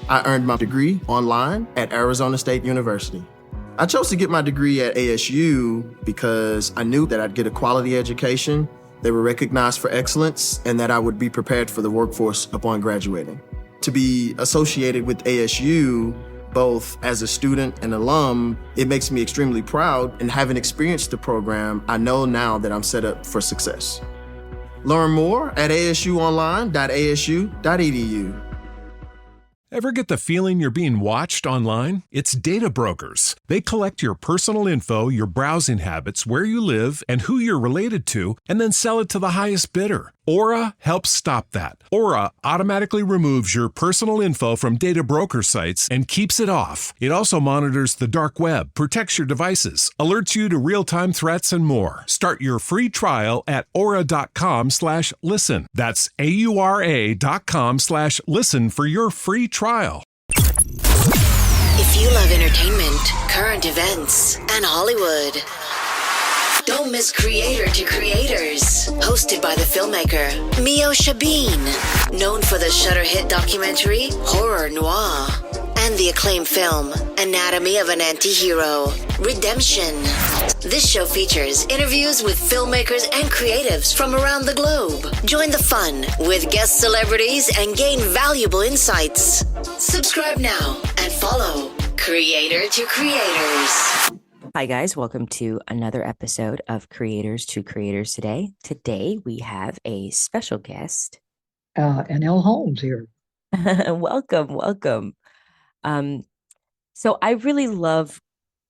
I earned my degree online at Arizona State University. I chose to get my degree at ASU because I knew that I'd get a quality education, they were recognized for excellence, and that I would be prepared for the workforce upon graduating. To be associated with ASU, both as a student and alum, it makes me extremely proud, and having experienced the program, I know now that I'm set up for success. Learn more at asuonline.asu.edu. Ever get the feeling you're being watched online? It's data brokers. They collect your personal info, your browsing habits, where you live, and who you're related to, and then sell it to the highest bidder. Aura helps stop that. Aura automatically removes your personal info from data broker sites and keeps it off. It also monitors the dark web, protects your devices, alerts you to real-time threats, and more. Start your free trial at aura.com/listen. That's AURA.com/listen for your free trial. If you love entertainment, current events, and Hollywood, don't miss Creator to Creators, hosted by the filmmaker Meosha, known for the Shudder hit documentary Horror Noir and the acclaimed film Anatomy of an Anti-Hero, Redemption. This show features interviews with filmmakers and creatives from around the globe. Join the fun with guest celebrities and gain valuable insights. Subscribe now and follow Creator to Creators. Hi, guys. Welcome to another episode of Creators to Creators today. Today, we have a special guest. N.L. Holmes here. Welcome. So I really love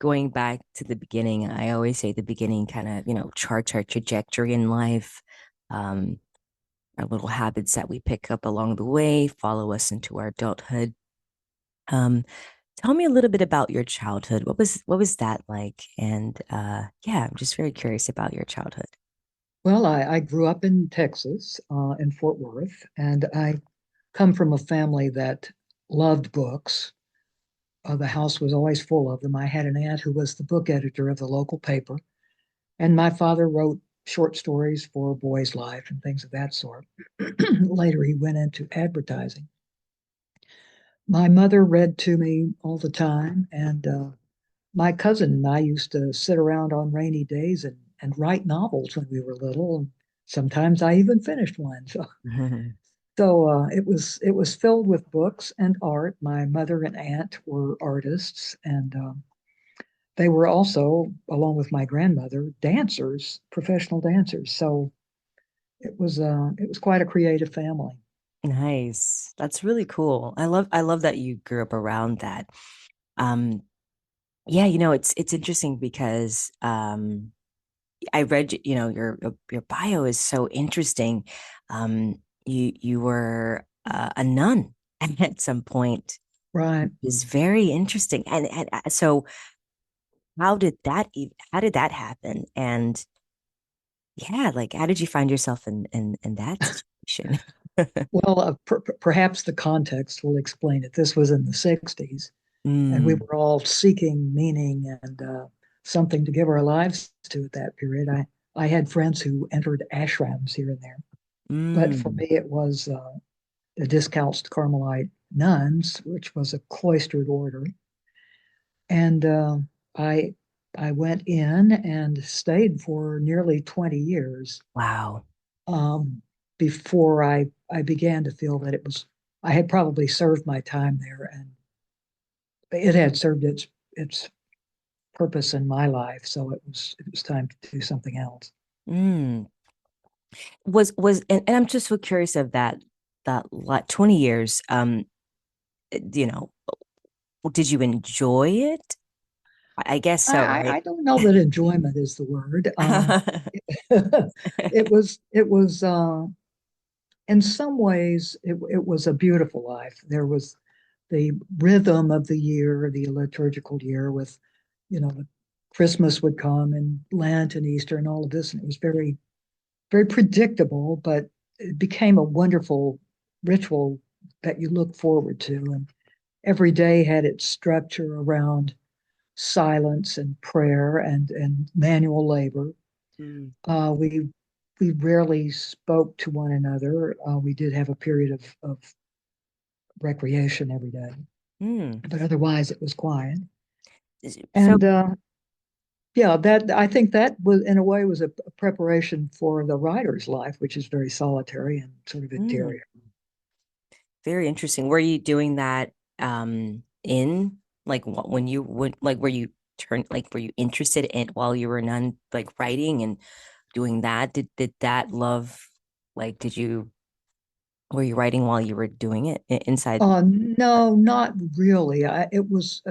going back to the beginning. I always say the beginning kind of, charts our trajectory in life, our little habits that we pick up along the way, follow us into our adulthood. Tell me a little bit about your childhood. What was that like? And I'm just very curious about your childhood. Well, I grew up in Texas, in Fort Worth, and I come from a family that loved books. The house was always full of them. I had an aunt who was the book editor of the local paper, and my father wrote short stories for Boy's Life and things of that sort. Later, he went into advertising. My mother read to me all the time, and my cousin and I used to sit around on rainy days and write novels when we were little. And sometimes I even finished one. So it was filled with books and art. My mother and aunt were artists, and they were also, along with my grandmother, dancers, professional dancers. So it was quite a creative family. Nice. That's really cool. I love that you grew up around that. It's interesting because I read, your bio is so interesting. You were a nun at some point. Right. It's very interesting. And so how did that happen? And how did you find yourself in that situation? Well, perhaps the context will explain it. This was in the 60s, and we were all seeking meaning and something to give our lives to at that period. I had friends who entered ashrams here and there. But for me, it was the Discalced Carmelite nuns, which was a cloistered order. And I went in and stayed for nearly 20 years. Wow. Before I began to feel that I had probably served my time there, and it had served its purpose in my life. So it was time to do something else. And I'm just so curious of that 20 years. Did you enjoy it? I guess so. Right? I don't know that enjoyment is the word. It was in some ways it was a beautiful life. There was the rhythm of the year, the liturgical year, with Christmas would come and Lent and Easter and all of this, and it was very, very predictable, but it became a wonderful ritual that you look forward to. And every day had its structure around silence and prayer and manual labor. We rarely spoke to one another. We did have a period of recreation every day. Hmm. But otherwise, it was quiet. So, And yeah, that I think that was in a way was a preparation for the writer's life, which is very solitary and sort of hmm, interior. very interesting. Were you doing that in like when you would like were you turn like were you interested in while you were none like writing and doing that? Did that love like did you were you writing while you were doing it inside? No, not really. It was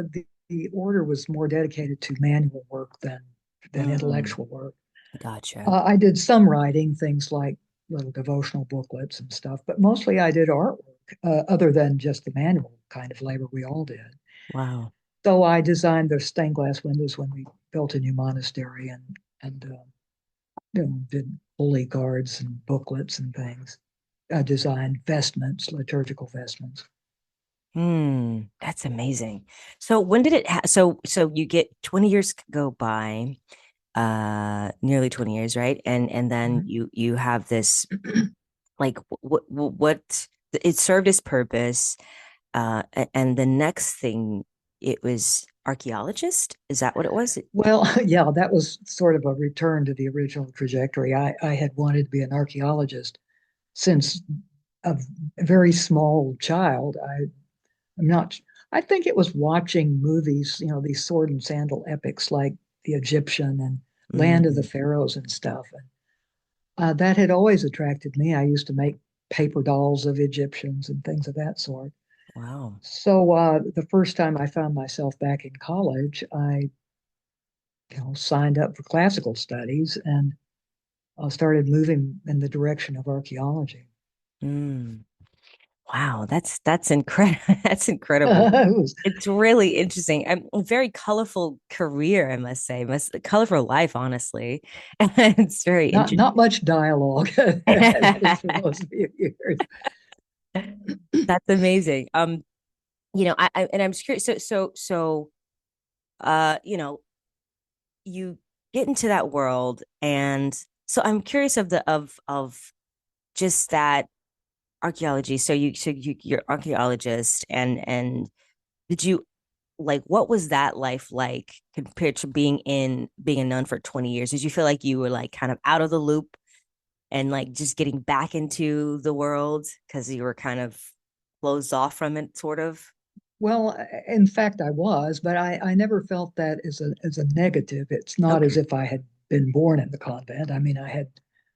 the order was more dedicated to manual work than Mm, intellectual work. gotcha. I did some writing, things like little devotional booklets and stuff, but mostly I did artwork, other than just the manual kind of labor we all did. Wow. So I designed the stained glass windows when we built a new monastery and did holy cards and booklets and things. I designed vestments, liturgical vestments. Hmm, that's amazing. So when did it so you get 20 years go by, nearly 20 years, right? And then Mhm. you have this like what it served its purpose. And the next thing it was archaeologist. Is that what it was? Well, yeah, that was sort of a return to the original trajectory. I had wanted to be an archaeologist since a very small child. I'm not, I think it was watching movies, these sword and sandal epics like The Egyptian and Land of the Mm, Pharaohs and stuff. And that had always attracted me. I used to make paper dolls of Egyptians and things of that sort. wow. So the first time I found myself back in college, I signed up for classical studies and started moving in the direction of archaeology. Mm. Wow, that's incredible. That's incredible. It was It's really interesting. A very colorful career, I must say. Must colorful life, honestly. It's very interesting. not much dialogue, at least for those few years. That's amazing. And I'm just curious. You get into that world, and so I'm curious of the of just that archaeology. You're archaeologist, and did you like what was that life like compared to being a nun for 20 years? Did you feel like you were like kind of out of the loop and like just getting back into the world because you were kind of closed off from it, sort of? Well, in fact, I was, but I never felt that as a negative. It's not as Okay. if I had been born in the convent. I mean, I had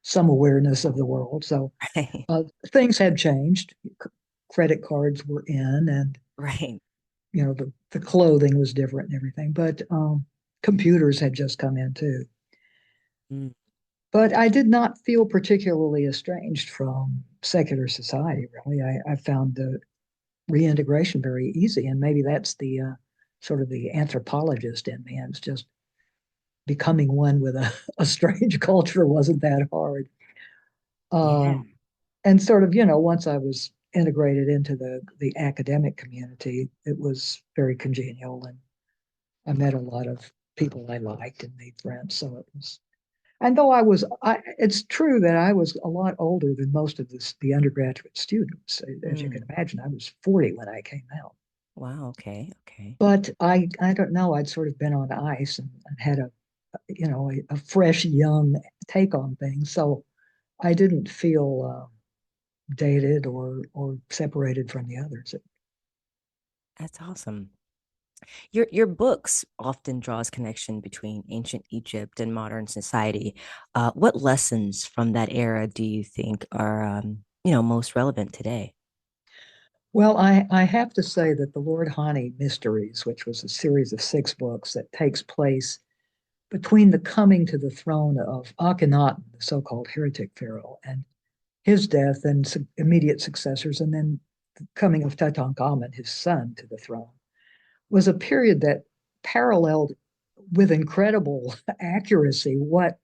some awareness of the world. So Right. things had changed. Credit cards were in, and Right. the clothing was different and everything. But computers had just come in too. Mm, But I did not feel particularly estranged from secular society, really. I found the reintegration very easy. And maybe that's the sort of the anthropologist in me. And it's just becoming one with a strange culture wasn't that hard. yeah. Uh, and sort of, once I was integrated into the academic community, it was very congenial. And I met a lot of people I liked and made friends. So it was And though it's true that I was a lot older than most of the undergraduate students. As you can Mm, imagine, I was 40 when I came out. wow. Okay. Okay. But I don't know, I'd sort of been on ice and had a fresh, young take on things. So I didn't feel dated or separated from the others. That's awesome. Your books often draws connection between ancient Egypt and modern society. What lessons from that era do you think are most relevant today? Well, I have to say that the Lord Hani Mysteries, which was a series of 6 books that takes place between the coming to the throne of Akhenaten, the so-called heretic pharaoh, and his death and immediate successors, and then the coming of Tutankhamun, his son, to the throne, was a period that paralleled with incredible accuracy what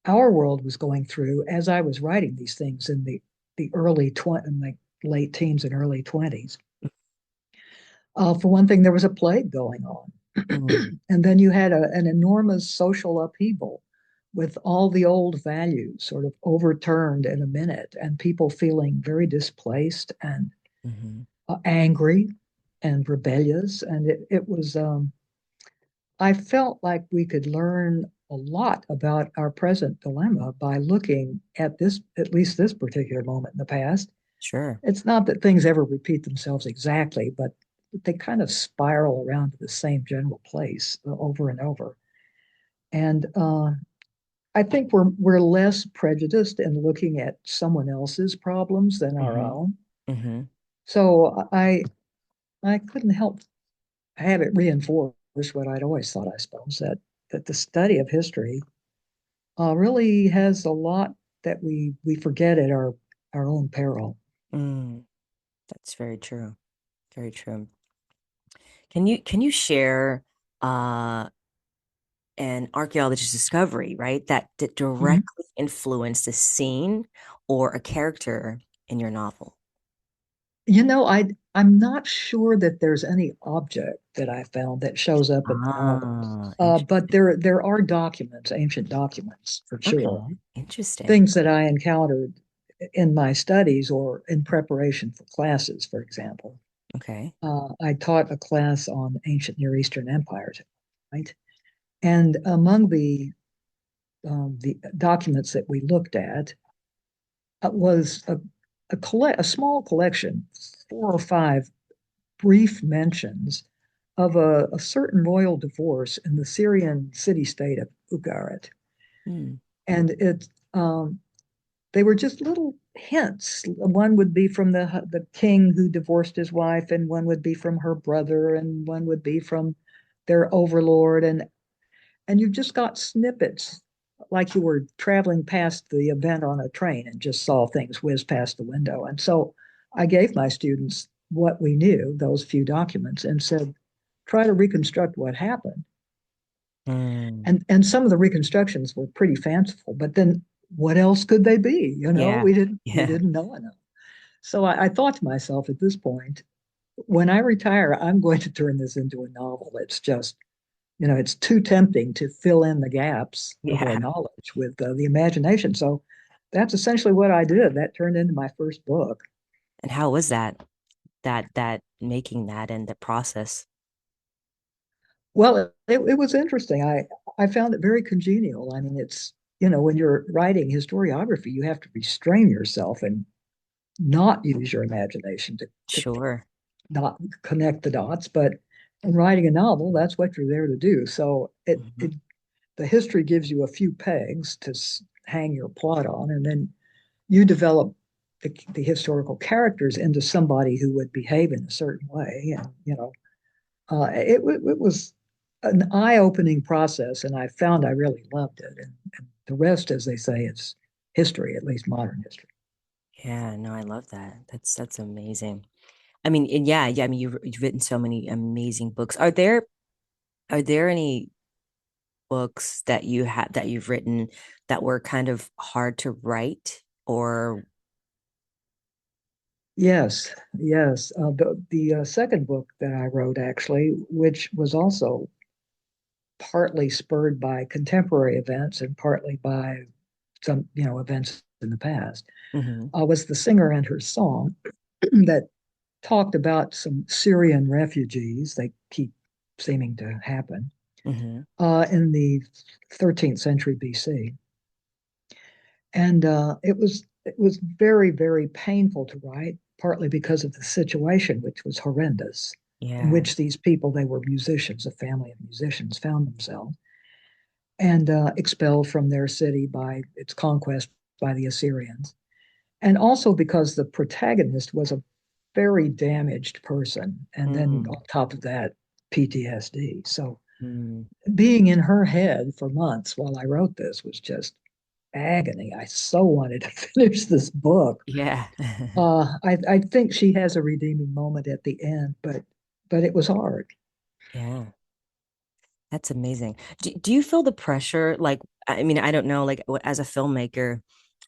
our world was going through as I was writing these things in the in the late teens and early 20s. For one thing, there was a plague going on. Mm, And then you had an enormous social upheaval with all the old values sort of overturned in a minute and people feeling very displaced and hmm angry and rebellious, and it was. I felt like we could learn a lot about our present dilemma by looking at this, at least this particular moment in the past. Sure. It's not that things ever repeat themselves exactly, but they kind of spiral around to the same general place over and over. And I think we're less prejudiced in looking at someone else's problems than our Mm-hmm. own. Mm-hmm. So I couldn't help have it reinforce what I'd always thought, I suppose, that the study of history really has a lot that we forget at our own peril. Mm, that's very true. Very true. Can you share uh an archaeologist's discovery, right? That Mhm. directly influenced a scene or a character in your novel? I'm not sure that there's any object that I found that shows up in the novel, Ah, but interesting. there are documents, ancient documents for sure, Okay, interesting. things that I encountered in my studies or in preparation for classes, for example. Okay. I taught a class on ancient Near Eastern empires, right? And among the documents that we looked at was a small collection, 4 or 5 brief mentions of a certain royal divorce in the Syrian city-state of Ugarit. Hmm. And they were just little hints. One would be from the king who divorced his wife, and one would be from her brother, and one would be from their overlord, and you just got snippets like you were traveling past the event on a train and just saw things whiz past the window. And so I gave my students what we knew, those few documents, and said, try to reconstruct what happened. Hmm. And some of the reconstructions were pretty fanciful, but then what else could they be? Yeah. We Yeah. didn't know enough. So I thought to myself at this point, when I retire, I'm going to turn this into a novel. It's just, it's too tempting to fill in the gaps of our Yeah. knowledge with the imagination. So that's essentially what I did. That turned into my first book. And how was that? That making that and the process? Well, it was interesting. I found it very congenial. I mean, when you're writing historiography, you have to restrain yourself and not use your imagination to Sure. not connect the dots. But in writing a novel, that's what you're there to do. So Mhm. the history gives you a few pegs to hang your plot on, and then you develop the historical characters into somebody who would behave in a certain way. And, it was an eye-opening process, and I found I really loved it. And the rest, as they say, is history, at least modern history. Yeah, no, I love that. That's amazing. I mean, and yeah, yeah. I mean, you've written so many amazing books. Are there any books that you've written that were kind of hard to write or Yes, yes. The second book that I wrote, actually, which was also partly spurred by contemporary events and partly by some, events in the past, Mhm. was The Singer and Her Song that talked about some Syrian refugees. They keep seeming to happen Mhm. in the 13th century BC, and it was very, very painful to write, partly because of the situation, which was horrendous, in Yeah. which these people, they were musicians, a family of musicians, found themselves, and expelled from their city by its conquest by the Assyrians, and also because the protagonist was a very damaged person, and then Mm. on top of that, PTSD. So Mm. being in her head for months while I wrote this was just agony. I so wanted to finish this book. Yeah. I think she has a redeeming moment at the end, but it was hard. Yeah. That's amazing. Do you feel the pressure? Like, I mean, I don't know, like as a filmmaker,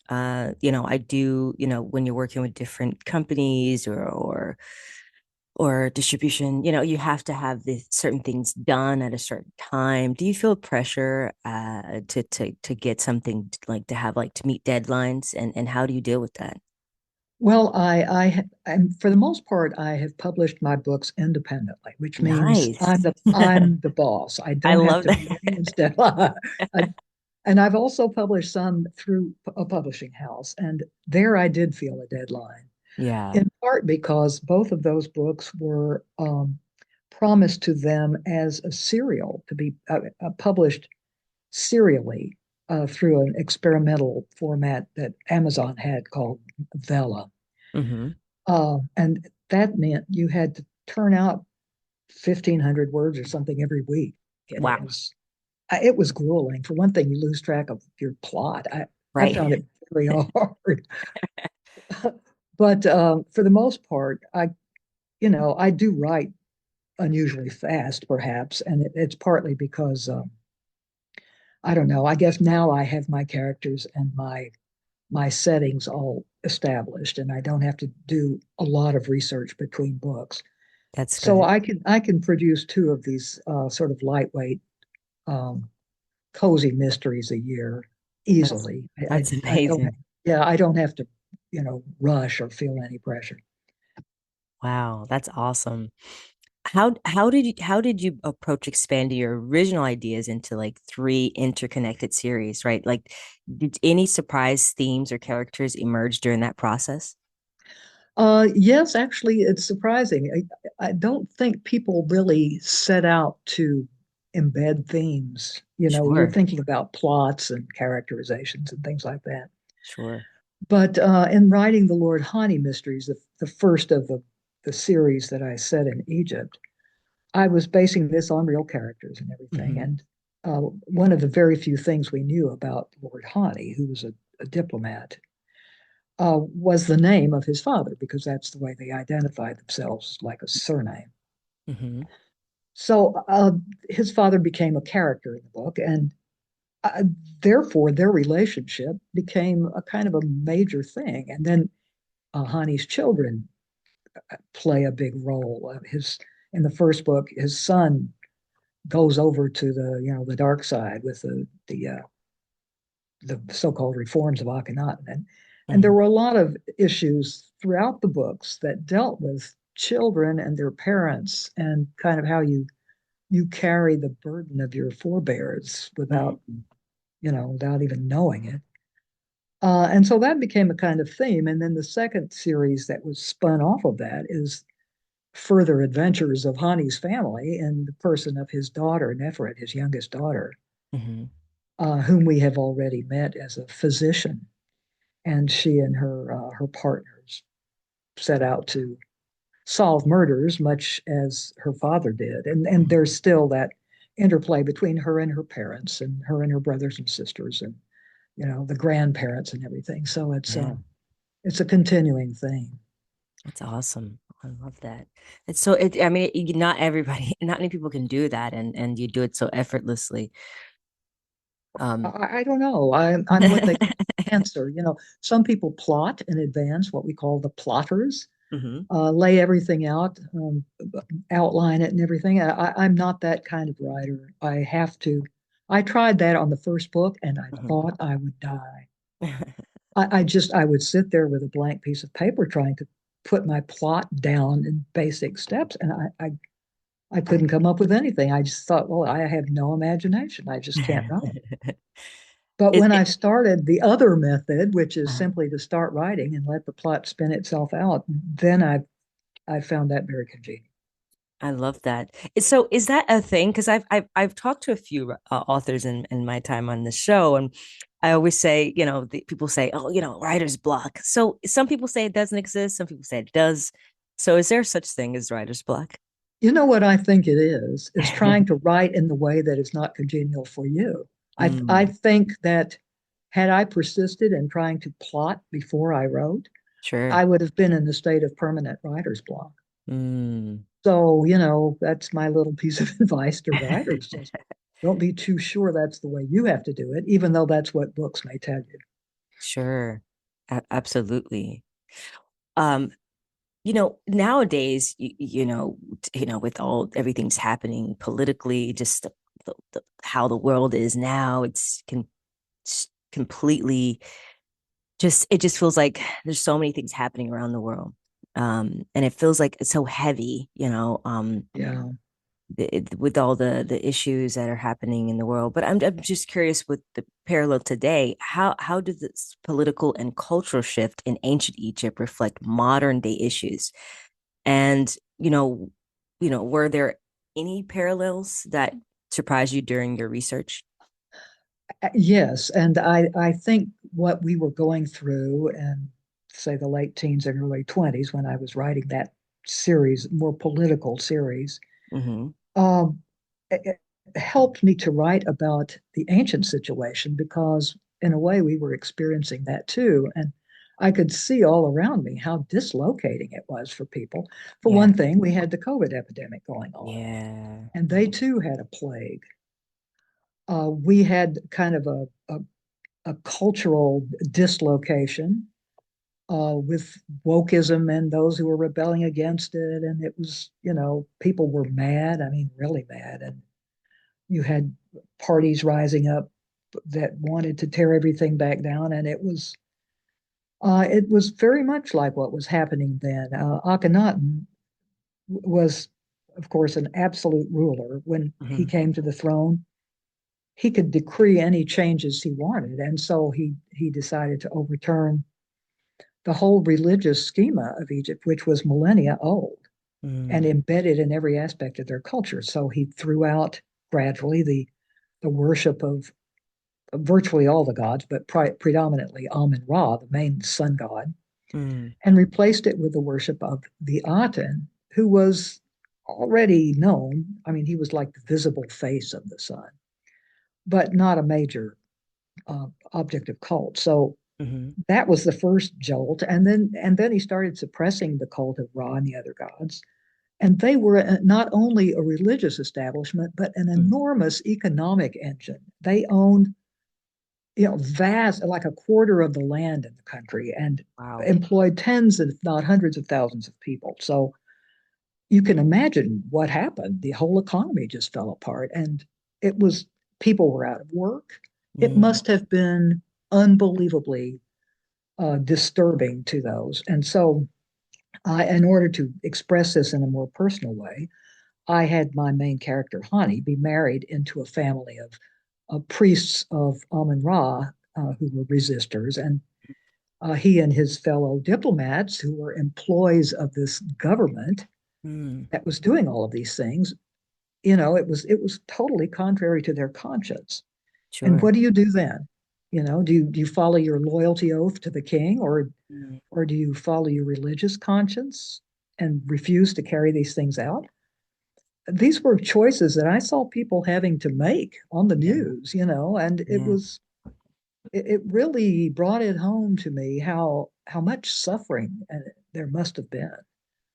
I do, when you're working with different companies or distribution, you have to have the certain things done at a certain time. Do you feel pressure to get something like to have like to meet deadlines and how do you deal with that? Well, and for the most part, I have published my books independently, which means Nice. I'm the boss. I I don't have love to pay that. anyone's deadline. And I've also published some through a publishing house, and there I did feel a deadline, Yeah. in part because both of those books were promised to them as a serial to be published serially through an experimental format that Amazon had called Vela. Hmm. And that meant you had to turn out 1,500 words or something every week. And Wow. it was grueling. For one thing, you lose track of your plot. I Right. found it very hard. But for the most part, I do write unusually fast, perhaps, and it's partly because I don't know. I guess now I have my characters and my settings all established, and I don't have to do a lot of research between books. That's So good. I can produce two of these sort of lightweight, um, cozy mysteries a year That's easily. that's I don't amazing. yeah, I don't have to, rush or feel any pressure. Wow, that's awesome. How did you approach expanding your original ideas into like three interconnected series, right? Like, did any surprise themes or characters emerge during that process? Yes, actually, it's surprising. I don't think people really set out to embed themes. You're Sure, thinking about plots and characterizations and things like that. sure. But in writing the Lord Hani mysteries, the first of the series that I set in Egypt, I was basing this on real characters and everything. Hmm. And one of the very few things we knew about Lord Hani, who was a diplomat, was the name of his father, because that's the way they identified themselves, like a surname. Hmm. So his father became a character in the book, and uh, therefore their relationship became a kind of a major thing. And then Hani's children play a big role. His In the first book, his son goes over to the dark side with the so-called reforms of Akhenaten, and there Hmm. were a lot of issues throughout the books that dealt with children and their parents and kind of how you carry the burden of your forebears without even knowing it. And so that became a kind of theme. And then the second series that was spun off of that is further adventures of Hani's family in the person of his daughter, Nefret, his youngest daughter, Hmm. whom we have already met as a physician. And she and her partners set out to solve murders, much as her father did. And there's still that interplay between her and her parents, and her and her brothers and sisters, and the grandparents and everything. So Yeah, it's a continuing thing. that's awesome. I love that. It's so I mean, not everybody, not many people can do that, and you do it so effortlessly. Um, I don't know. I'm what they call cancer. Some people plot in advance, what we call the plotters, hmm. lay everything out, outline it and everything. I'm not that kind of writer. I have to. I tried that on the first book, and I Hmm. thought I would die. I would sit there with a blank piece of paper trying to put my plot down in basic steps, and I couldn't come up with anything. I just thought, well, I have no imagination. I just can't write. But Is when I it, started the other method, which is uh, simply to start writing and let the plot spin itself out, then I found that very congenial. I love that. So is that a thing? Because I've talked to a few authors in my time on the show, and I always say, people say, oh, writer's block. So some people say it doesn't exist, some people say it does. So is there such thing as writer's block? You know what I think it is trying to write in the way that is not congenial for you. I Mm, think that had I persisted in trying to plot before I wrote, sure. I would have been in a state of permanent writer's block. Mm. So, that's my little piece of advice to writers. Just don't be too sure that's the way you have to do it, even though that's what books may tell you. Sure. Absolutely. Um, nowadays, with all everything's happening politically, just how the world is now, it's completely just it just feels like there's so many things happening around the world. And it feels like it's so heavy, Yeah. with all the issues that are happening in the world. But I'm just curious with the parallel today, how does this political and cultural shift in ancient Egypt reflect modern day issues? And were there any parallels that surprised you during your research? Yes, and I think what we were going through in, say, the late teens and early 20s when I was writing that series, more political series, Mm-hmm. um, it helped me to write about the ancient situation because, in a way, we were experiencing that too. And I could see all around me how dislocating it was for people. For Yeah. one thing, we had the COVID epidemic going on, Yeah. and they too had a plague. We had kind of a cultural dislocation with wokeism and those who were rebelling against it. And it was, people were mad. I mean, really mad. And you had parties rising up that wanted to tear everything back down. And it was very much like what was happening then. Akhenaten was, of course, an absolute ruler. When he Mm-hmm. came to the throne, he could decree any changes he wanted. And so he decided to overturn the whole religious schema of Egypt, which was millennia old and Mm. embedded in every aspect of their culture. So he threw out gradually the worship of virtually all the gods, but predominantly Amun-Ra, the main sun god, Mm. and replaced it with the worship of the Aten, who was already known. I mean, he was like the visible face of the sun, but not a major object of cult. So Mm-hmm. that was the first jolt, and then he started suppressing the cult of Ra and the other gods. And they were not only a religious establishment, but an Mm. enormous economic engine. They owned, vast, like a quarter of the land in the country, and Wow. employed tens, if not hundreds of thousands of people. So you can imagine what happened. The whole economy just fell apart, and it was people were out of work. It Mm. must have been unbelievably disturbing to those. And so, in order to express this in a more personal way, I had my main character, Hani, be married into a family of priests of Amun Ra who were resistors. And he and his fellow diplomats, who were employees of this government Mm. that was doing all of these things, it was totally contrary to their conscience. And Sure. what do you do then? Do you follow your loyalty oath to the king, Mm. or do you follow your religious conscience and refuse to carry these things out? These were choices that I saw people having to make on the Yeah. news, and Yeah. it really brought it home to me how much suffering there must have been.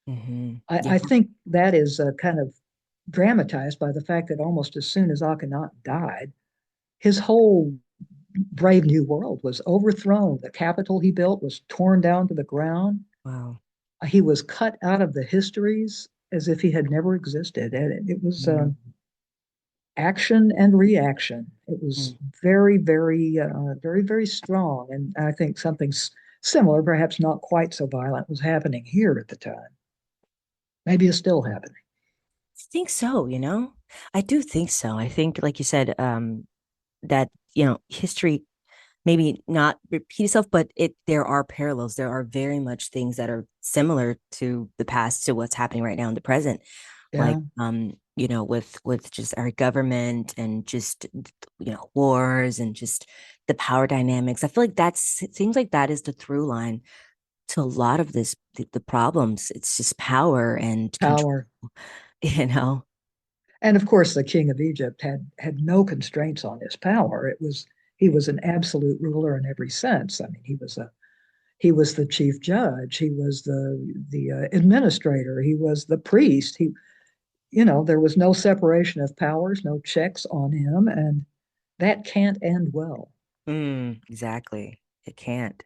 Mm-hmm. Yeah. I think that is kind of dramatized by the fact that almost as soon as Akhenaten died, his whole brave new world was overthrown. The capital he built was torn down to the ground. Wow. He was cut out of the histories as if he had never existed. And it was Mm. action and reaction. It was Mm. very, very, very, very strong. And I think something similar, perhaps not quite so violent, was happening here at the time. Maybe it's still happening. I think so, I do think so. I think, like you said, that, history maybe not repeat itself, but there are parallels. There are very much things that are similar to the past to what's happening right now in the present. Like Yeah. with just our government and just wars and just the power dynamics. I feel like it seems like that is the through line to a lot of the problems. It's just power and control, Power. you know. And of course, the king of Egypt had no constraints on his power. He was an absolute ruler in every sense. I mean, he was the chief judge. He was the administrator. He was the priest. There was no separation of powers, no checks on him, and that can't end well. Exactly. It can't.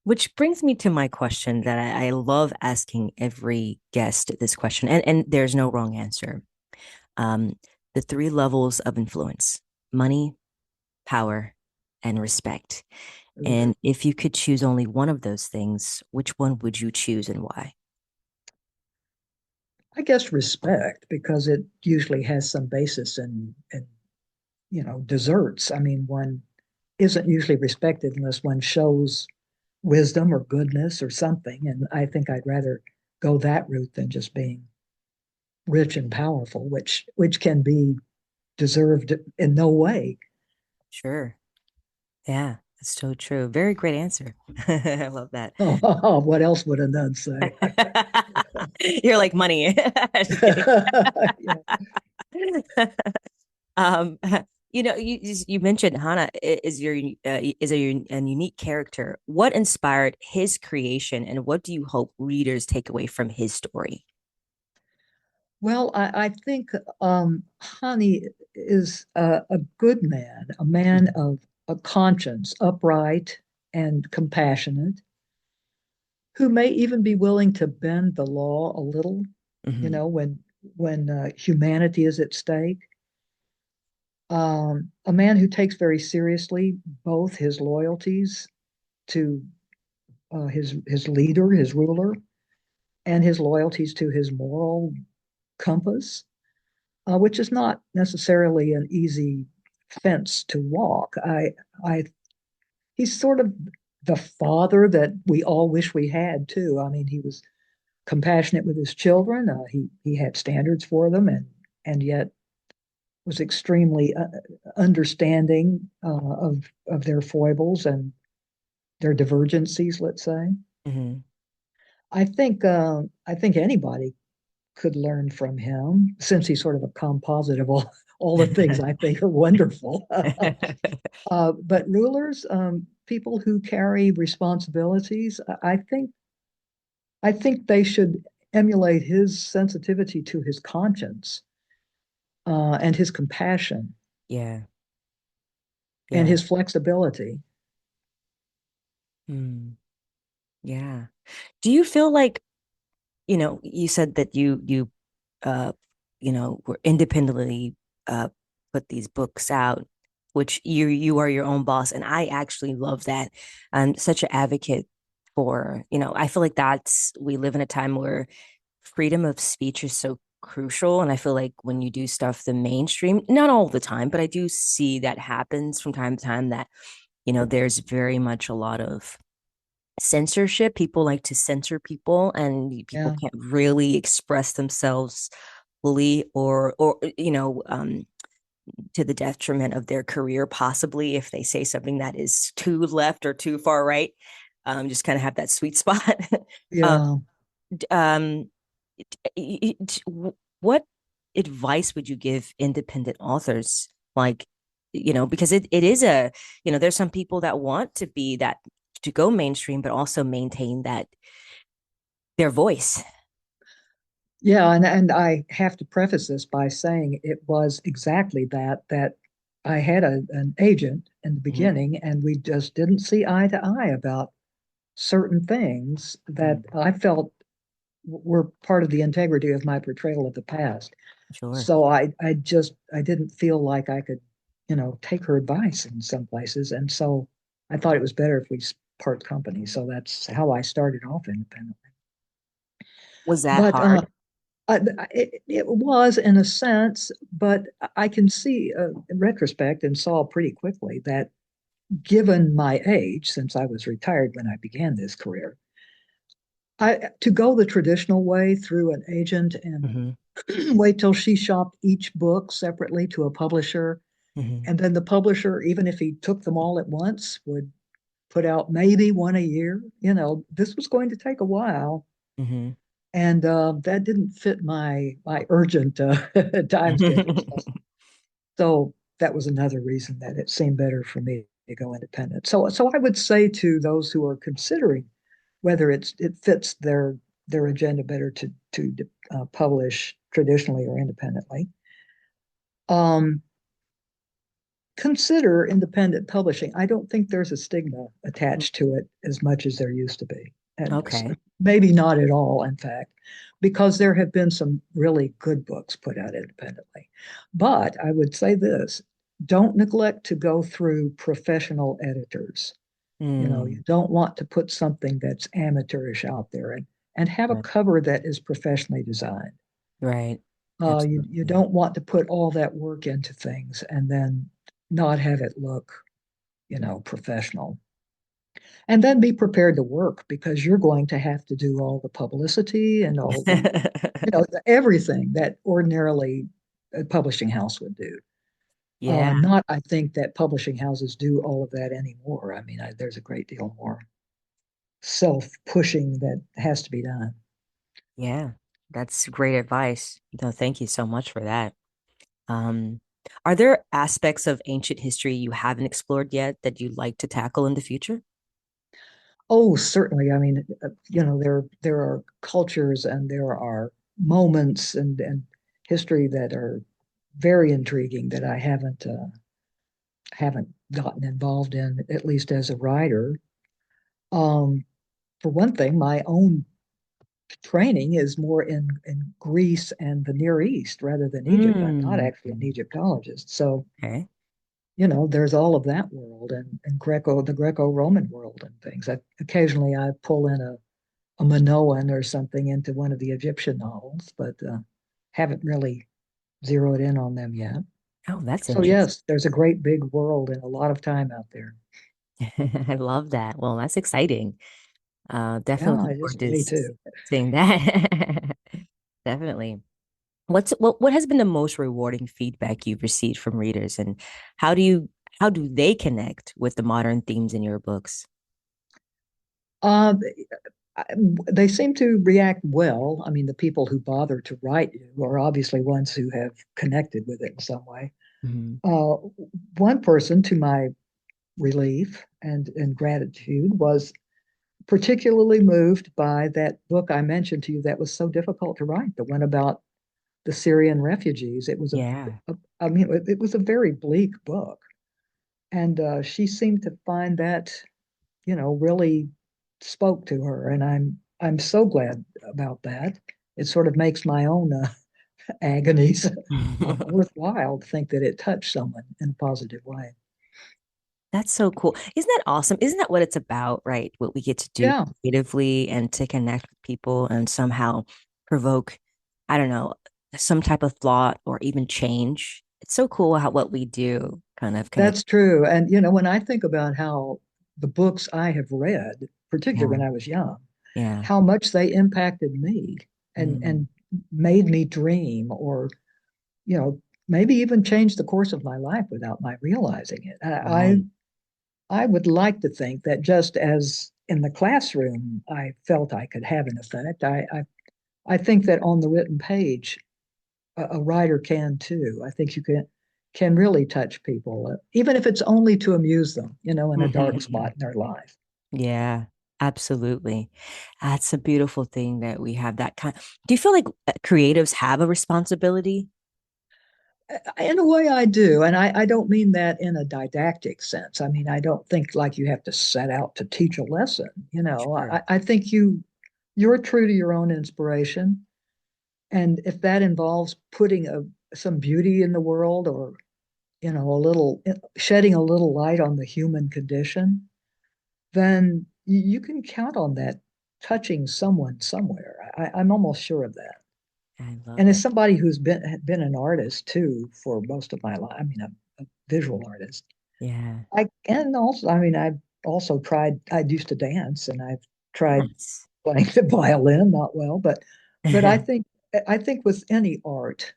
Which brings me to my question that I love asking every guest this question, and there's no wrong answer. Um, the three levels of influence: money, power, and respect. And if you could choose only one of those things, which one would you choose and why? I guess respect, because it usually has some basis in desserts. I mean, one isn't usually respected unless one shows wisdom or goodness or something. And I think I'd rather go that route than just being rich and powerful, which can be deserved in no way. Sure. Yeah, that's so true. Very great answer. I love that. Oh, what else would a nun say? You're like money. Just kidding. Yeah. Um, you mentioned Hana is a unique character. What inspired his creation, and what do you hope readers take away from his story? Well, I think Hani is a good man, a man of a conscience, upright and compassionate, who may even be willing to bend the law a little, Mm-hmm. when humanity is at stake. A man who takes very seriously both his loyalties to his leader, his ruler, and his loyalties to his moral compass, which is not necessarily an easy fence to walk. I, he's sort of the father that we all wish we had too. I mean, he was compassionate with his children. He had standards for them, and yet was extremely understanding of their foibles and their divergencies. Let's say. Mm-hmm. I think anybody could learn from him, since he's sort of a composite of all the things I think are wonderful. But rulers, people who carry responsibilities, I think they should emulate his sensitivity to his conscience, and his compassion Yeah, and yeah. his flexibility. Mm, yeah. Do you feel like, you said that uh were independently uh put these books out, which you are your own boss, and I actually love that. I'm such an advocate for, I feel like we live in a time where freedom of speech is so crucial, and I feel like when you do stuff the mainstream, not all the time, but I do see that happens from time to time, that there's very much a lot of censorship. People like to censor people, and people Yeah, can't really express themselves fully, or to the detriment of their career, possibly, if they say something that is too left or too far right. Just kind of have that sweet spot. um, yeah. um, what advice would you give independent authors? Like, because it is there's some people that want to be that, to go mainstream, but also maintain that their voice. Yeah, and I have to preface this by saying it was exactly that I had an agent in the Mm-hmm. beginning, and we just didn't see eye to eye about certain things that Mm-hmm. I felt were part of the integrity of my portrayal of the past. Sure. So I didn't feel like I could, take her advice in some places, and so I thought it was better if we part company. So that's how I started off independently. Was that But hard? it was in a sense, but I can see in retrospect and saw pretty quickly that given my age, since I was retired when I began this career, to go the traditional way through an agent and Mm-hmm. wait till she shopped each book separately to a publisher, Mm-hmm. and then the publisher, even if he took them all at once, would put out maybe one a year. This was going to take a while, Mm-hmm. and that didn't fit my urgent time schedule. So that was another reason that it seemed better for me to go independent. So I would say to those who are considering whether it fits their agenda better to publish traditionally or independently, um, consider independent publishing. I don't think there's a stigma attached to it as much as there used to be, and Okay. maybe not at all, in fact, because there have been some really good books put out independently. But I would say this: don't neglect to go through professional editors. You Mm, don't want to put something that's amateurish out there, and have a right, cover that is professionally designed. right. You Absolutely. don't want to put all that work into things and then not have it look, professional. And then be prepared to work because you're going to have to do all the publicity and all everything that ordinarily a publishing house would do. Yeah, Not, I think that publishing houses do all of that anymore. I mean, there's a great deal more self-pushing that has to be done. yeah. That's great advice. No, thank you so much for that. Um, are there aspects of ancient history you haven't explored yet that you'd like to tackle in the future? Oh, certainly. I mean, there are cultures and there are moments and history that are very intriguing that I haven't gotten involved in, at least as a writer. Um, for one thing, my own training is more in Greece and the Near East rather than Egypt. I'm not Mm. actually an Egyptologist. So, Okay. there's all of that world and the Greco-Roman world and things. Occasionally I pull in a Minoan or something into one of the Egyptian novels, but haven't really zeroed in on them yet. Oh, that's So interesting. yes, there's a great big world and a lot of time out there. I love that. Well, that's exciting. Yeah, Definitely I look forward just to me too. seeing that. Definitely. What has been the most rewarding feedback you've received from readers, and how do you how do they connect with the modern themes in your books? Uh, they seem to react well. I mean, the people who bother to write you are obviously ones who have connected with it in some way. Mhm. Uh, One person, to my relief and gratitude, was particularly moved by that book I mentioned to you that was so difficult to write, the one about the Syrian refugees. It was Yeah. I mean, it was a very bleak book, and she seemed to find that, really spoke to her, and I'm so glad about that. It sort of makes my own agonies worthwhile to think that it touched someone in a positive way. That's so cool. Isn't that awesome? Isn't that what it's about, right? What we get to do Yeah, creatively and to connect with people and somehow provoke, I don't know, some type of thought or even change. It's so cool how what we do kind of connect. that's true. And when I think about how the books I have read, particularly Yeah. when I was young, Yeah. how much they impacted me Mm, and made me dream or, you know, maybe even change the course of my life without my realizing it. right. I would like to think that just as in the classroom I felt I could have an effect, I think that on the written page a writer can too. I think you can really touch people, even if it's only to amuse them, in a dark spot in their life. Yeah, absolutely. That's a beautiful thing that we have that kind. Do you feel like creatives have a responsibility? In a way, I do, and I don't mean that in a didactic sense. I mean, I don't think like you have to set out to teach a lesson. Sure. I think you're true to your own inspiration, and if that involves putting some beauty in the world, or a little shedding a little light on the human condition, then you can count on that touching someone somewhere. I'm almost sure of that. I love And as that. somebody who's been an artist too for most of my life, I mean, a visual artist. Yeah. I mean, I've also tried. I used to dance, and I've tried Nice. playing the violin, not well, but I think with any art,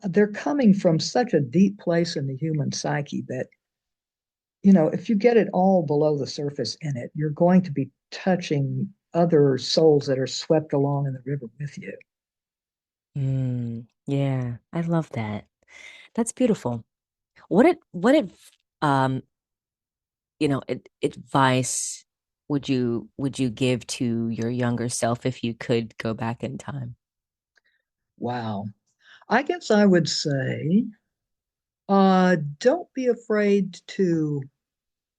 they're coming from such a deep place in the human psyche that if you get it all below the surface in it, you're going to be touching other souls that are swept along in the river with you. Yeah, I love that. That's beautiful. What um, advice would you give to your younger self if you could go back in time? Wow. I guess I would say, don't be afraid to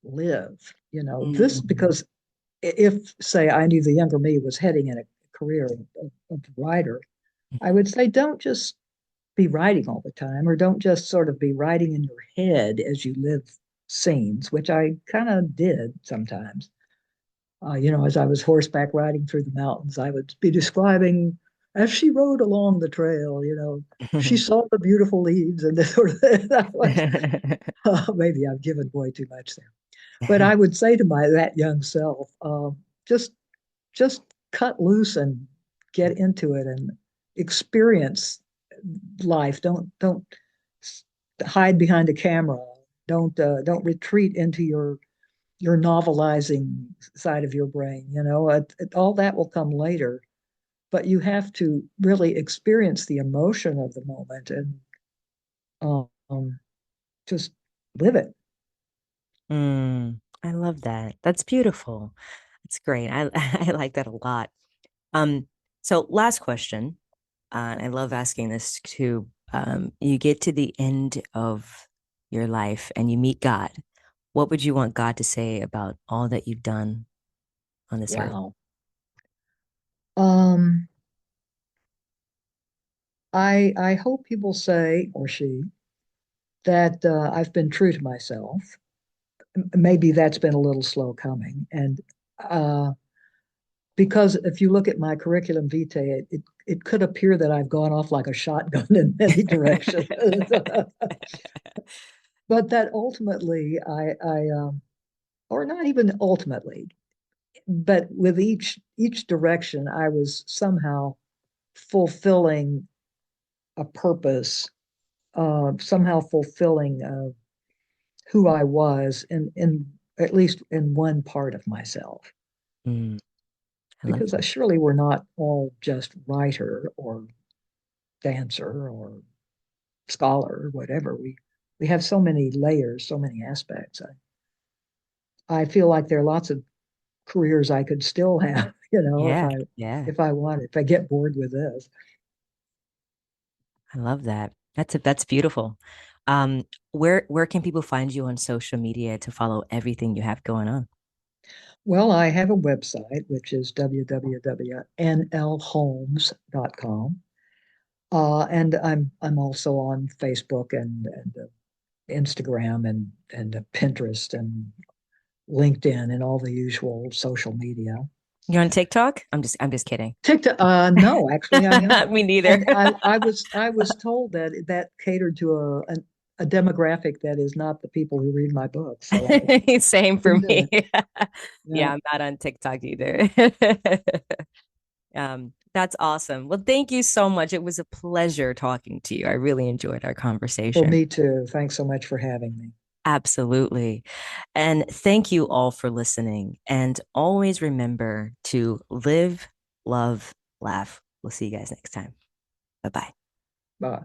live. This Mm. because if, say, I knew the younger me was heading in a career of writer, I would say, don't just be writing all the time, or don't just sort of be writing in your head as you live scenes, which I kind of did sometimes. As I was horseback riding through the mountains, I would be describing as she rode along the trail, she saw the beautiful leaves and this sort of thing. Maybe I've given way too much there. But I would say to my that young self, just just cut loose and get into it and experience life. Don't hide behind a camera. Don't retreat into your novelizing side of your brain. All that will come later, but you have to really experience the emotion of the moment and just live it. I love that. That's beautiful. That's great. I like that a lot. Um, so last question. I love asking this too. You get to the end of your life and you meet God. What would you want God to say about all that you've done on this earth? Wow. Um, I hope he will say, or she, that I've been true to myself. Maybe that's been a little slow coming, and uh, because if you look at my curriculum vitae, it could appear that I've gone off like a shotgun in many directions. But that ultimately, or not even ultimately, but with each direction, I was somehow fulfilling a purpose, somehow fulfilling who I was in at least in one part of myself. Mm, I love Because that. surely we're not all just writer or dancer or scholar or whatever. We have so many layers, so many aspects. I feel like there are lots of careers I could still have, Yeah, yeah. if I wanted, if I get bored with this. I love that. That's beautiful. Where can people find you on social media to follow everything you have going on? Well, I have a website which is www.nlholmes.com. And I'm also on Facebook and Instagram and Pinterest and LinkedIn and all the usual social media. You're on TikTok? I'm just kidding. TikTok, no, actually, I'm not. Me neither. And I was told that that catered to a demographic that is not the people who read my books. So I Same for didn't do me. it. Yeah, Yeah. I'm not on TikTok either. That's awesome. Well, thank you so much. It was a pleasure talking to you. I really enjoyed our For conversation. me too. Thanks so much for having me. Absolutely. And thank you all for listening. And always remember to live, love, laugh. We'll see you guys next time. Bye bye. Bye.